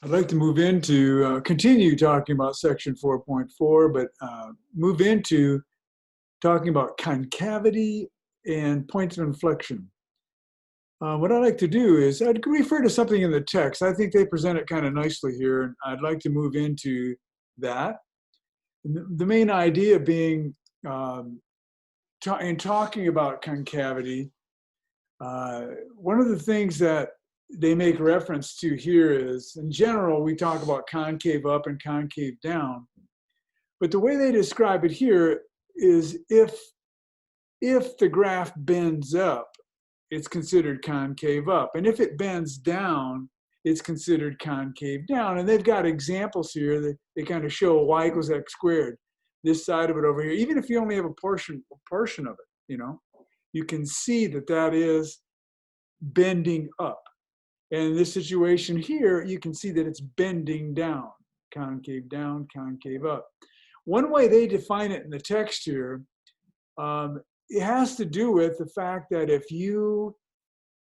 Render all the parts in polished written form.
I'd like to move into, continue talking about section 4.4, but move into talking about concavity and points of inflection. What I'd like to do is I'd refer to something in the text. I think they present it kind of nicely here, and I'd like to move into that. The main idea being in talking about concavity, one of the things that they make reference to here is, in general, we talk about concave up and concave down. But the way they describe it here is if the graph bends up, it's considered concave up. And if it bends down, it's considered concave down. And they've got examples here that they kind of show y equals x squared, this side of it over here. Even if you only have a portion of it, you can see that that is bending up. And in this situation here, you can see that it's bending down, concave up. One way they define it in the text here, it has to do with the fact that if you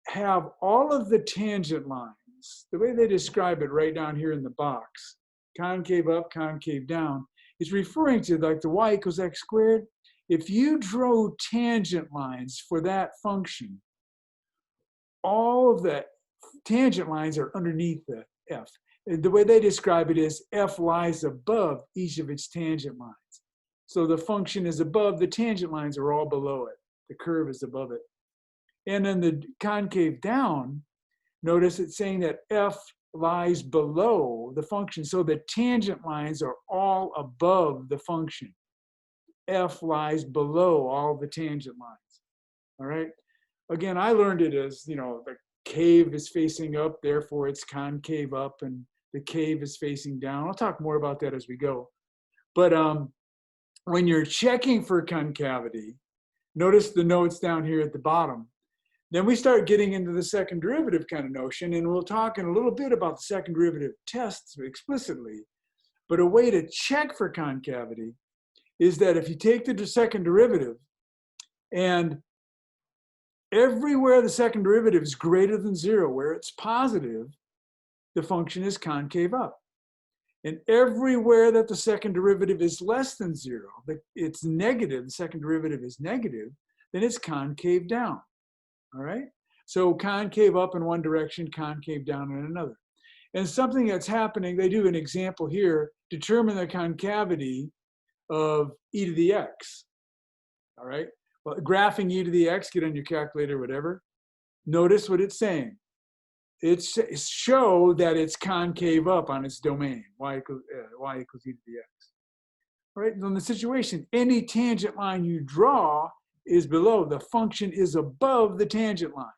have all of the tangent lines, the way they describe it right down here in the box, concave up, concave down, is referring to like the y equals x squared. If you drew tangent lines for that function, all of the tangent lines are underneath the f. The way they describe it is f lies above each of its tangent lines. So the function is above, the tangent lines are all below it. The curve is above it. And then the concave down, notice it's saying that f lies below the function. So the tangent lines are all above the function. F lies below all the tangent lines. All right. Again, I learned it as, the cave is facing up, therefore it's concave up, and the cave is facing down. I'll talk more about that as we go. But when you're checking for concavity, notice the notes down here at the bottom. Then we start getting into the second derivative kind of notion, and we'll talk in a little bit about the second derivative tests explicitly. But a way to check for concavity is that if you take the second derivative and everywhere the second derivative is greater than 0, where it's positive, the function is concave up. And everywhere that the second derivative is less than 0, it's negative, the second derivative is negative, then it's concave down. All right? So concave up in one direction, concave down in another. And something that's happening, they do an example here, determine the concavity of e to the x. All right? Well, graphing e to the x, get on your calculator, whatever. Notice what it's saying. It's show that it's concave up on its domain, y equals e to the x. All right, in the situation, any tangent line you draw is below. The function is above the tangent lines.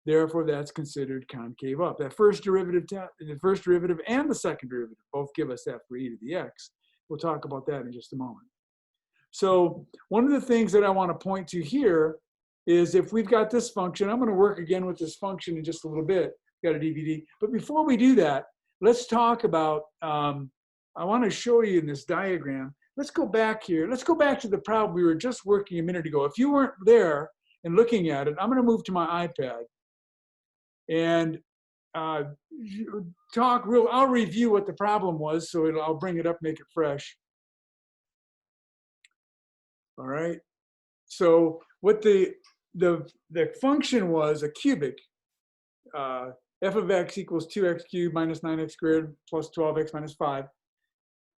Therefore, that's considered concave up. That first derivative, the first derivative and the second derivative both give us that for e to the x. We'll talk about that in just a moment. So one of the things that I want to point to here is if we've got this function, I'm going to work again with this function in just a little bit. Got a DVD. But before we do that, let's talk about, I want to show you in this diagram. Let's go back here. Let's go back to the problem we were just working a minute ago. If you weren't there and looking at it, I'm going to move to my iPad and I'll review what the problem was, so I'll bring it up, make it fresh. All right. So what the function was a cubic. F of x equals 2x cubed minus 9x squared plus 12x minus 5.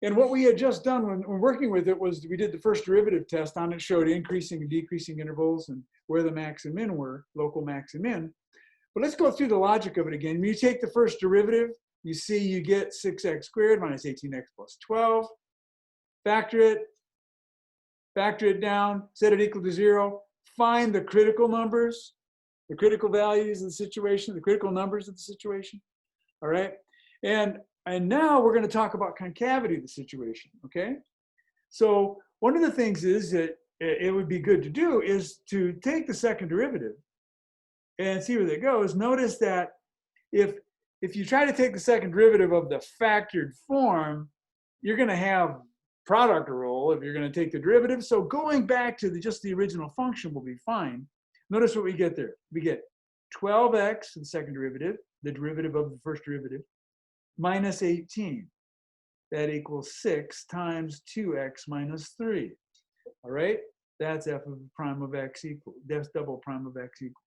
And what we had just done when working with it was we did the first derivative test on it, showed increasing and decreasing intervals and where the max and min were, local max and min. But let's go through the logic of it again. When you take the first derivative, you see you get 6x squared minus 18x plus 12. Factor it down, set it equal to 0, find the critical numbers, the critical values of the situation, the critical numbers of the situation, all right? And now we're going to talk about concavity of the situation, okay? So one of the things is that it would be good to do is to take the second derivative and see where that goes. Notice that if you try to take the second derivative of the factored form, you're going to have product rule if you're going to take the derivative. So going back to just the original function will be fine. Notice what we get there. We get 12x, the second derivative, the derivative of the first derivative, minus 18. That equals 6 times 2x minus 3. All right? That's f of prime of x equal, that's double prime of x equal.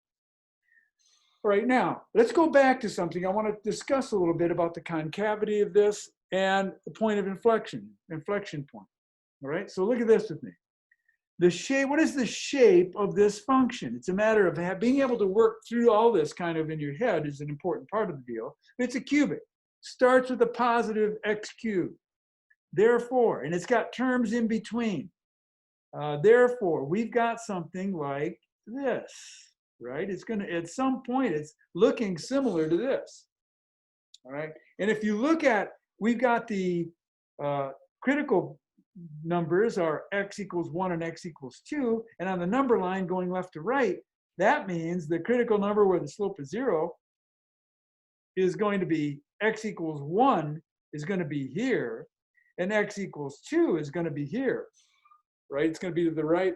All right, now, let's go back to something. I want to discuss a little bit about the concavity of this and the point of inflection point. All right, so look at this with me. The shape, what is the shape of this function? It's a matter of being able to work through all this kind of in your head is an important part of the deal. It's a cubic. Starts with a positive x cubed. Therefore, and it's got terms in between. Therefore, we've got something like this, right? It's going to, at some point, it's looking similar to this, all right? And if you look at, we've got the critical numbers are x equals 1 and x equals 2, and on the number line going left to right, that means the critical number where the slope is 0 is going to be x equals 1 is going to be here, and x equals 2 is going to be here, right? It's going to be to the right.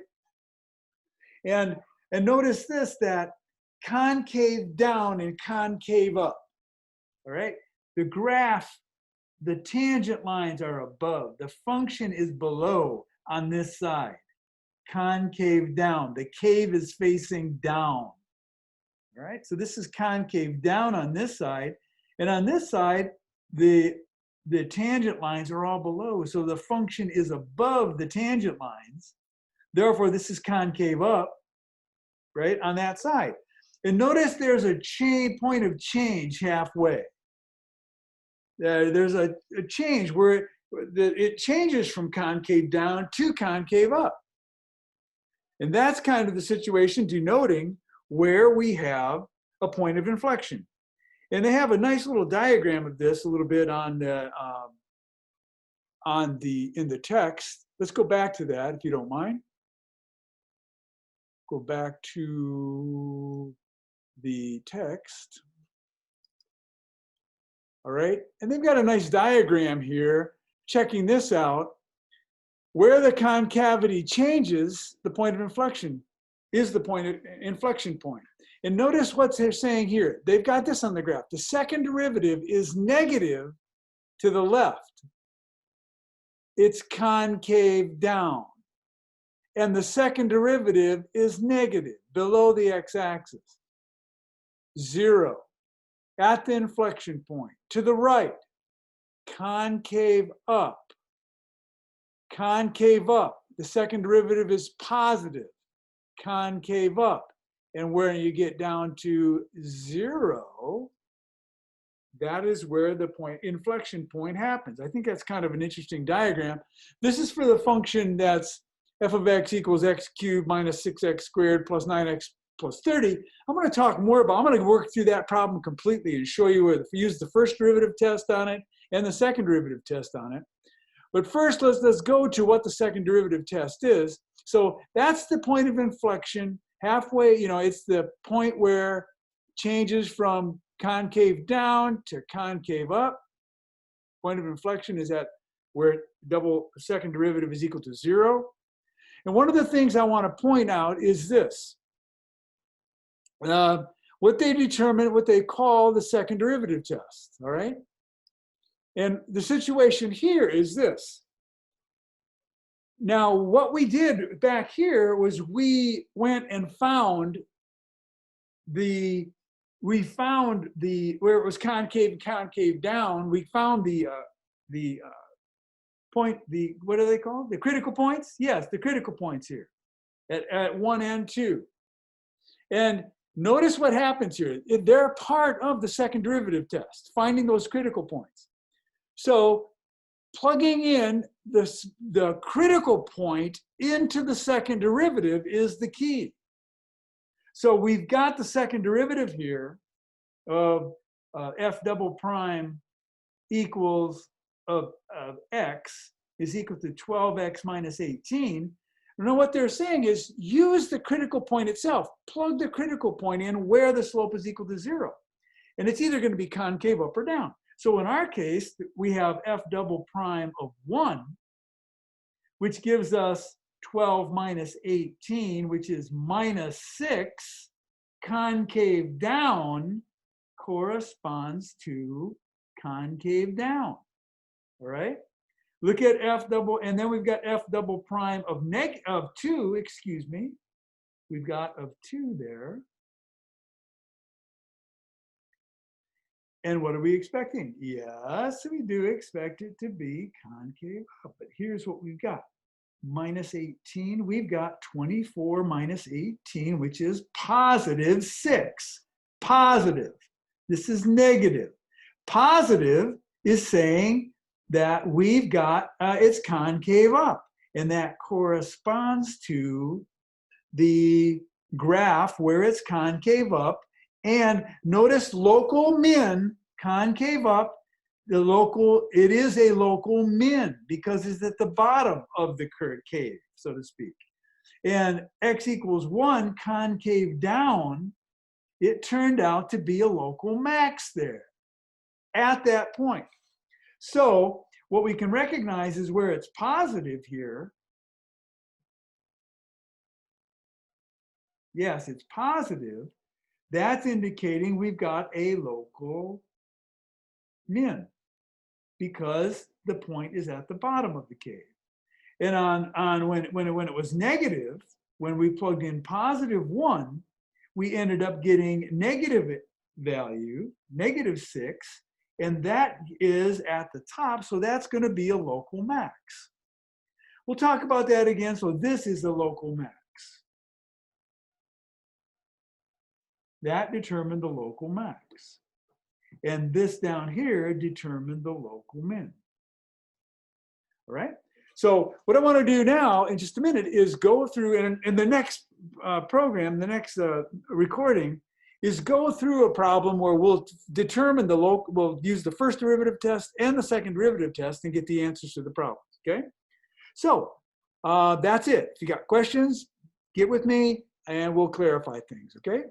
And notice this, that concave down and concave up, all right? The graph, the tangent lines are above. The function is below on this side. Concave down. The cave is facing down, all right? So this is concave down on this side. And on this side, the tangent lines are all below. So the function is above the tangent lines. Therefore, this is concave up, right, on that side. And notice there's a point of change halfway. There's a change where it changes from concave down to concave up. And that's kind of the situation denoting where we have a point of inflection. And they have a nice little diagram of this a little bit in the text. Let's go back to that if you don't mind. Go back to the text. All right, and they've got a nice diagram here, checking this out. Where the concavity changes, the point of inflection is the point of inflection point. And notice what they're saying here. They've got this on the graph. The second derivative is negative to the left. It's concave down. And the second derivative is negative, below the x-axis. 0. At the inflection point, to the right, concave up. Concave up. The second derivative is positive. Concave up. And where you get down to 0, that is where the inflection point happens. I think that's kind of an interesting diagram. This is for the function that's f of x equals x cubed minus 6x squared plus 9x plus 30. I'm going to talk more about, I'm going to work through that problem completely and show you where to use the first derivative test on it and the second derivative test on it. But first, let's go to what the second derivative test is. So that's the point of inflection. Halfway, it's the point where changes from concave down to concave up. Point of inflection is at where second derivative is equal to 0. And one of the things I want to point out is this. What they call the second derivative test, all right? And the situation here is this. Now, what we did back here was we went and found where it was concave down, we found what are they called? The critical points? Yes, the critical points here at 1 and 2. And notice what happens here. They're part of the second derivative test, finding those critical points. So plugging in the critical point into the second derivative is the key. So we've got the second derivative here of f double prime equals of x is equal to 12x minus 18. Now what they're saying is use the critical point itself. Plug the critical point in where the slope is equal to 0. And it's either going to be concave up or down. So in our case, we have f double prime of 1, which gives us 12 minus 18, which is minus 6. Concave down corresponds to concave down, all right? Look at F double, and then we've got F double prime of 2, excuse me. We've got of 2 there. And what are we expecting? Yes, we do expect it to be concave up, but here's what we've got. Minus 18, we've got 24 minus 18, which is positive 6. Positive. This is negative. Positive is saying that we've got, it's concave up, and that corresponds to the graph where it's concave up. And notice local min, concave up, it is a local min because it's at the bottom of the cave, so to speak. And x equals 1, concave down, it turned out to be a local max there at that point. So what we can recognize is where it's positive here. Yes, it's positive. That's indicating we've got a local min because the point is at the bottom of the cave. And when it was negative, when we plugged in positive 1, we ended up getting negative value, negative 6, and that is at the top, so that's going to be a local max. We'll talk about that again. So this is the local max. That determined the local max. And this down here determined the local min. All right? So what I want to do now in just a minute is go through, and in the next program, the next recording, is go through a problem where we'll determine the local, we'll use the first derivative test and the second derivative test and get the answers to the problems, okay? So that's it. If you got questions, get with me and we'll clarify things, okay?